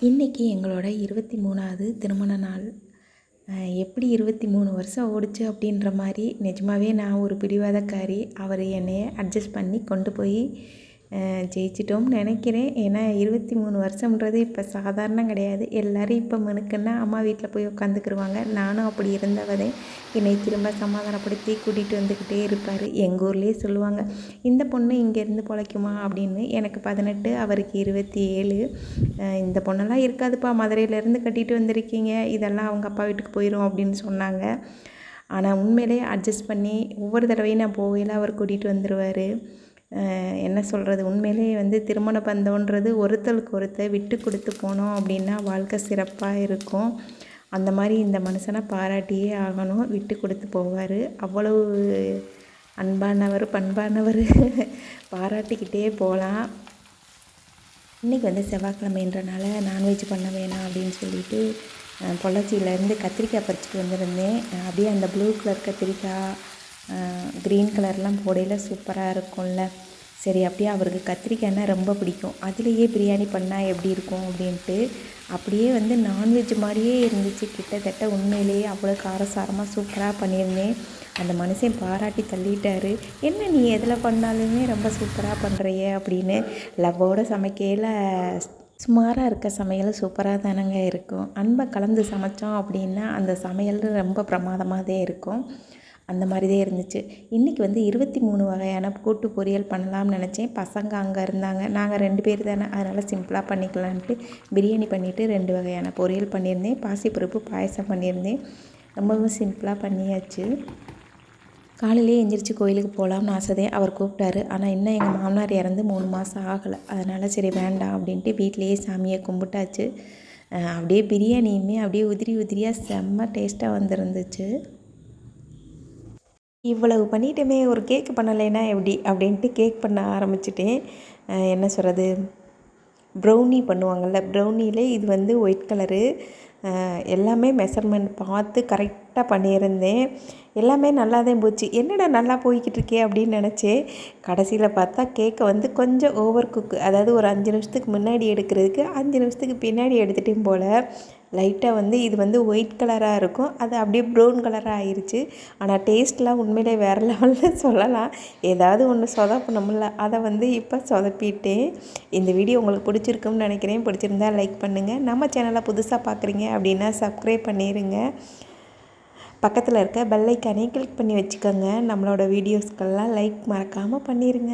இன்றைக்கி எங்களோட 23வது திருமண நாள். எப்படி 23 வருஷம் ஓடுச்சு அப்படின்ற மாதிரி நிஜமாகவே நான் ஒரு பிடிவாதக்காரி. அவர் என்னைய அட்ஜஸ்ட் பண்ணி கொண்டு போய் ஜெயிச்சிட்டோம்னு நினைக்கிறேன். ஏன்னா 23 வருஷம்ன்றது இப்போ சாதாரணம் கிடையாது. எல்லோரும் இப்போ மினுக்குன்னா அம்மா வீட்டில் போய் உட்காந்துக்கிருவாங்க. நானும் அப்படி இருந்தவதே. என்னை திரும்ப சமாதானப்படுத்தி கூட்டிகிட்டு வந்துக்கிட்டே இருப்பார். எங்கள் ஊர்லேயே சொல்லுவாங்க, இந்த பொண்ணு இங்கேருந்து பிழைக்குமா அப்படின்னு. எனக்கு 18, அவருக்கு 27. இந்த பொண்ணெல்லாம் இருக்காதுப்பா, மதுரையிலேருந்து கட்டிட்டு வந்திருக்கீங்க, இதெல்லாம் அவங்க அப்பா வீட்டுக்கு போயிடும் அப்படின்னு சொன்னாங்க. ஆனால் உண்மையிலே அட்ஜஸ்ட் பண்ணி ஒவ்வொரு தடவையும் நான் போகையில் அவர் கூட்டிகிட்டு வந்துடுவார். என்ன சொல்கிறது, உண்மையிலே திருமண பந்தம்ன்றது ஒருத்தருக்கு ஒருத்தர் விட்டு கொடுத்து போனோம் அப்படின்னா வாழ்க்கை சிறப்பாக இருக்கும். அந்த மாதிரி இந்த மனுஷனை பாராட்டியே ஆகணும். விட்டு கொடுத்து போவார். அவ்வளவு அன்பானவர், பண்பானவர். பாராட்டிக்கிட்டே போகலாம். இன்றைக்கி செவ்வாய்க்கிழமைன்றனால நான்வெஜ் பண்ண வேணாம் அப்படின்னு சொல்லிட்டு பொள்ளாச்சியிலேருந்து கத்திரிக்காய் பறிச்சிட்டு வந்திருந்தேன். அப்படியே அந்த ப்ளூ கலர் கத்திரிக்காய், க்ரீன் கலர்லாம் போடையில் சூப்பராக இருக்கும்ல. சரி, அப்படியே அவருக்கு கத்திரிக்காய்னா ரொம்ப பிடிக்கும். அதுலேயே பிரியாணி பண்ணால் எப்படி இருக்கும் அப்படின்ட்டு அப்படியே நான்வெஜ் மாதிரியே இருந்துச்சு. கிட்டத்தட்ட உண்மையிலேயே அவ்வளோ காரசாரமாக சூப்பராக பண்ணியிருந்தேன். அந்த மனுஷன் பாராட்டி தள்ளிட்டார். என்ன நீ எதில் பண்ணாலுமே ரொம்ப சூப்பராக பண்ணுறிய அப்படின்னு. லவ்வோடு சமைக்கையில் சுமாராக இருக்க சமையல் சூப்பராக தானங்க இருக்கும். அன்பை கலந்து சமைச்சோம் அப்படின்னா அந்த சமையல் ரொம்ப பிரமாதமாக தான் இருக்கும். அந்த மாதிரி தான் இருந்துச்சு. இன்றைக்கி 23 வகையான கூட்டு பொரியல் பண்ணலாம்னு நினச்சேன். பசங்க அங்கே இருந்தாங்க. நாங்கள் 2 பேர் தானே, அதனால் சிம்பிளாக பண்ணிக்கலான்ட்டு பிரியாணி பண்ணிவிட்டு 2 வகையான பொரியல் பண்ணியிருந்தேன். பாசிப்பருப்பு பாயசம் பண்ணியிருந்தேன். ரொம்பவும் சிம்பிளாக பண்ணியாச்சு. காலையிலே எந்திரிச்சு கோயிலுக்கு போகலாம்னு ஆசைதான். அவர் கூப்பிட்டாரு. ஆனால் இன்னும் எங்கள் மாமனார் இறந்து 3 மாதம் ஆகலை. அதனால் சரி வேண்டாம் அப்படின்ட்டு வீட்டிலையே சாமியை கும்பிட்டாச்சு. அப்படியே பிரியாணியுமே அப்படியே உதிரி உதிரியாக செம்ம டேஸ்ட்டாக வந்துருந்துச்சு. இவ்வளவு பண்ணிட்டோமே, ஒரு கேக்கு பண்ணலைன்னா எப்படி அப்படின்ட்டு கேக் பண்ண ஆரம்பிச்சிட்டேன். என்ன சொல்கிறது, ப்ரௌனி பண்ணுவாங்கள்ல, ப்ரௌனியில் இது ஒயிட் கலரு. எல்லாமே மெஷர்மெண்ட் பார்த்து கரெக்டாக பண்ணியிருந்தேன். எல்லாமே நல்லா தான் போச்சு. என்னடா நல்லா போய்கிட்டு இருக்கே அப்படின்னு நினச்சேன். கடைசியில் பார்த்தா கேக்கை கொஞ்சம் ஓவர் குக்கு, அதாவது ஒரு 5 நிமிஷத்துக்கு முன்னாடி எடுக்கிறதுக்கு 5 நிமிஷத்துக்கு பின்னாடி எடுத்துட்டேன் போல். லைட்டாக இது ஒயிட் கலராக இருக்கும், அது அப்படியே ப்ரௌன் கலராக ஆயிடுச்சு. ஆனால் டேஸ்ட்லாம் உண்மையிலே வேறு லெவலில் சொல்லலாம். ஏதாவது ஒன்று சொதப்பணும்ல, அதை இப்போ சொதப்பிட்டேன். இந்த வீடியோ உங்களுக்கு பிடிச்சிருக்குன்னு நினைக்கிறேன். பிடிச்சிருந்தா லைக் பண்ணுங்கள். நம்ம சேனலை புதுசாக பார்க்குறீங்க அப்படின்னா சப்ஸ்கிரைப் பண்ணிடுங்க. பக்கத்தில் இருக்க பெல் ஐக்கானை கிளிக் பண்ணி வச்சுக்கோங்க. நம்மளோட வீடியோஸ்க்கெல்லாம் லைக் மறக்காமல் பண்ணிடுங்க.